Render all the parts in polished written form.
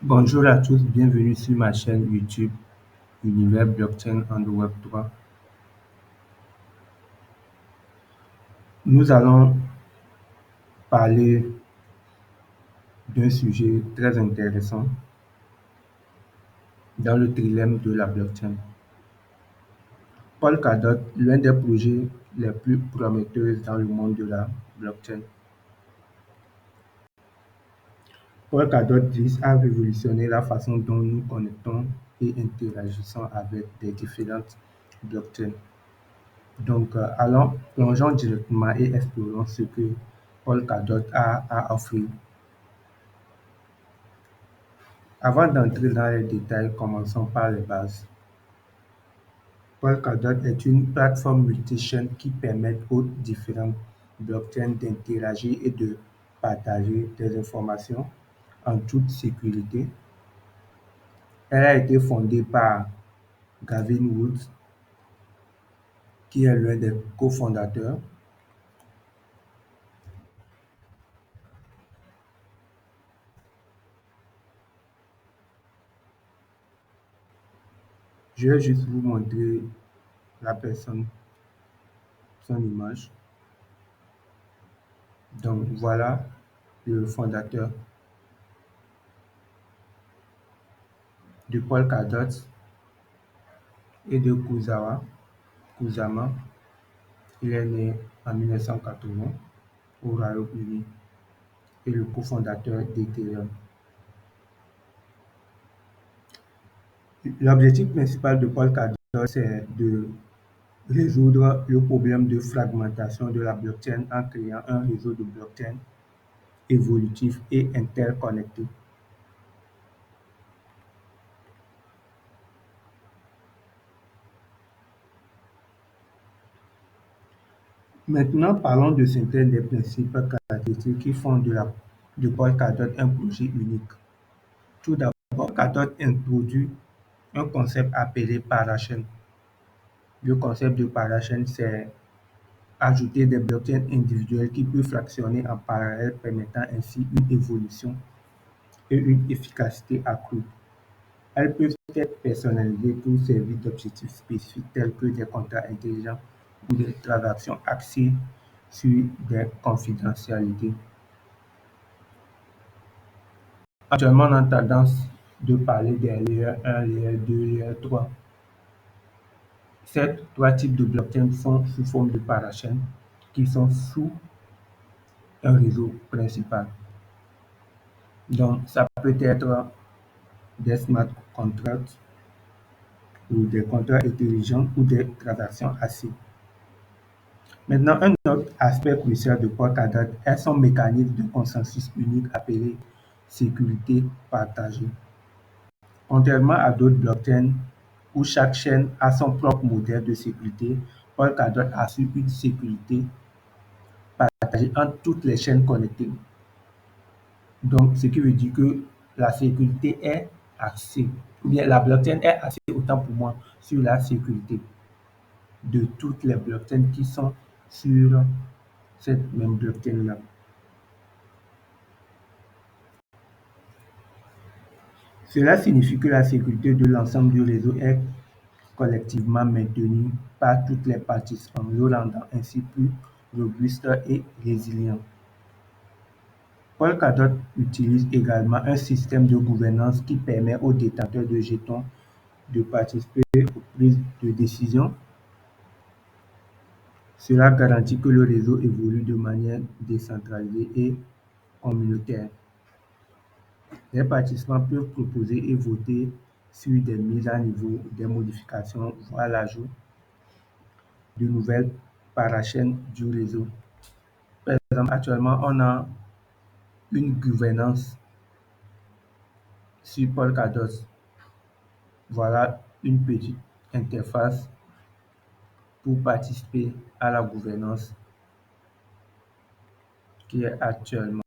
Bonjour à tous, bienvenue sur ma chaîne YouTube Univers Blockchain and Web3. Nous allons parler d'un sujet très intéressant dans le trilemme de la blockchain. Polkadot, l'un des projets les plus prometteurs dans le monde de la blockchain. Polkadot vise à révolutionner la façon dont nous connectons et interagissons avec les différentes blockchains. Donc, plongeons directement et explorons ce que Polkadot a à offrir. Avant d'entrer dans les détails, commençons par les bases. Polkadot est une plateforme multi-chaîne qui permet aux différentes blockchains d'interagir et de partager des informations en toute sécurité. Elle a été fondée par Gavin Wood, qui est l'un des cofondateurs. Je vais juste vous montrer la personne, son image. Donc voilà le fondateur de Polkadot et de Kusama. Il est né en 1980 au Royaume-Uni et le cofondateur d'Ethereum. L'objectif principal de Polkadot, c'est de résoudre le problème de fragmentation de la blockchain en créant un réseau de blockchain évolutif et interconnecté. Maintenant, parlons de certains des principes caractéristiques qui font de Polkadot un projet unique. Tout d'abord, Polkadot introduit un concept appelé parachain. Le concept de parachain, c'est ajouter des blockchains individuelles qui peuvent fractionner en parallèle, permettant ainsi une évolution et une efficacité accrue. Elles peuvent être personnalisées pour servir d'objectifs spécifiques tels que des contrats intelligents ou des transactions axées sur des confidentialités. Actuellement, on a tendance de parler des layers 1, layer 2, layer 3. Ces trois types de blockchains sont sous forme de parachains qui sont sous un réseau principal. Donc, ça peut être des smart contracts ou des contrats intelligents ou des transactions ACID. Maintenant, un autre aspect crucial de Polkadot est son mécanisme de consensus unique appelé sécurité partagée. Contrairement à d'autres blockchains où chaque chaîne a son propre modèle de sécurité, Polkadot assure une sécurité partagée entre toutes les chaînes connectées. Donc, ce qui veut dire que la sécurité est axée, ou bien la blockchain est axée autant pour moi sur la sécurité de toutes les blockchains qui sont sur cette même blockchain-là. Cela signifie que la sécurité de l'ensemble du réseau est collectivement maintenue par toutes les participants, le rendant ainsi plus robuste et résilient. Polkadot utilise également un système de gouvernance qui permet aux détenteurs de jetons de participer aux prises de décision. Cela garantit que le réseau évolue de manière décentralisée et communautaire. Les participants peuvent proposer et voter sur des mises à niveau, des modifications, voire l'ajout de nouvelles parachaînes du réseau. Par exemple, actuellement, on a une gouvernance sur Polkadot. Voilà une petite interface pour participer à la gouvernance qui est actuellement.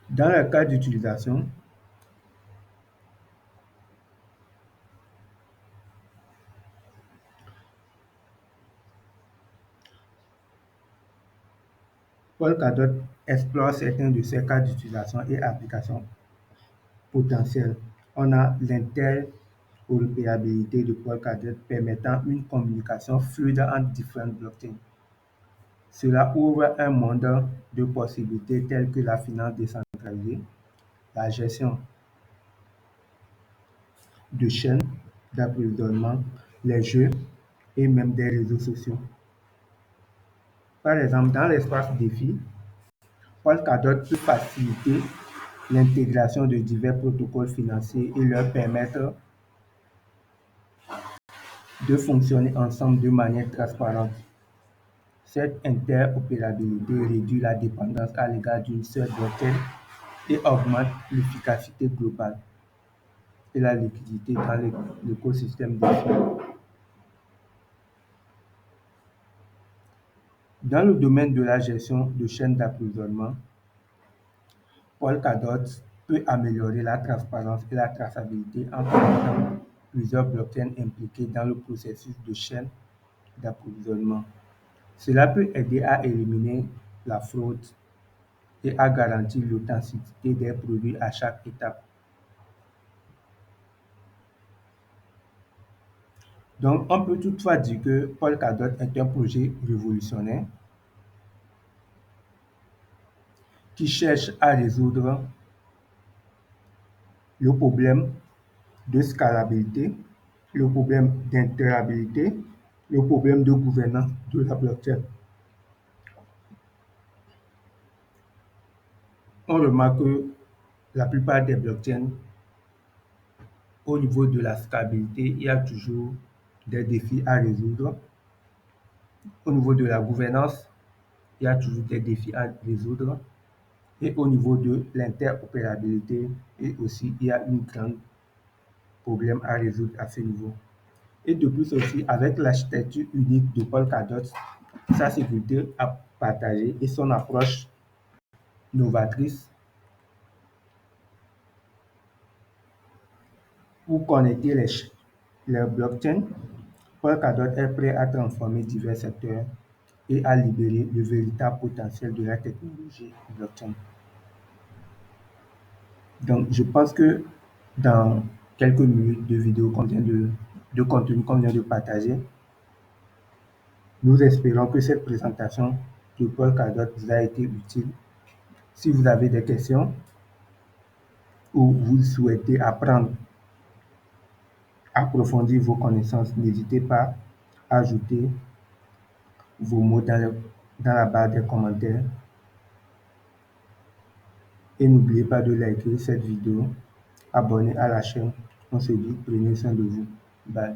Dans le cas d'utilisation, Polkadot explore certains de ces cas d'utilisation et applications potentielles. On a l'interopérabilité de Polkadot permettant une communication fluide entre différentes blockchains. Cela ouvre un monde de possibilités telles que la finance décentralisée, la gestion de chaînes d'approvisionnement, les jeux et même des réseaux sociaux. Par exemple, dans l'espace défi, Polkadot peut faciliter l'intégration de divers protocoles financiers et leur permettre de fonctionner ensemble de manière transparente. Cette interopérabilité réduit la dépendance à l'égard d'une seule blockchain et augmente l'efficacité globale et la liquidité dans l'écosystème DeFi. Dans le domaine de la gestion de chaînes d'approvisionnement, Polkadot peut améliorer la transparence et la traçabilité en connectant plusieurs blockchains impliqués dans le processus de chaîne d'approvisionnement. Cela peut aider à éliminer la fraude et à garantir l'authenticité des produits à chaque étape. Donc, on peut toutefois dire que Polkadot est un projet révolutionnaire qui cherche à résoudre le problème de scalabilité, le problème d'interopérabilité, le problème de gouvernance de la blockchain. On remarque que la plupart des blockchains, au niveau de la stabilité, il y a toujours des défis à résoudre. Au niveau de la gouvernance, il y a toujours des défis à résoudre. Et au niveau de l'interopérabilité, et aussi, il y a un grand problème à résoudre à ce niveau. Et de plus aussi, avec l'architecture unique de Polkadot, sa sécurité à partager et son approche novatrice pour connecter les blockchains, Polkadot est prêt à transformer divers secteurs et à libérer le véritable potentiel de la technologie blockchain. Donc, je pense que dans quelques minutes de vidéo de contenu qu'on vient de partager, nous espérons que cette présentation de Polkadot vous a été utile. Si vous avez des questions ou vous souhaitez apprendre, approfondir vos connaissances, n'hésitez pas à ajouter vos mots dans la barre des commentaires. Et n'oubliez pas de liker cette vidéo, abonner à la chaîne. On se dit, prenez soin de vous. Bye.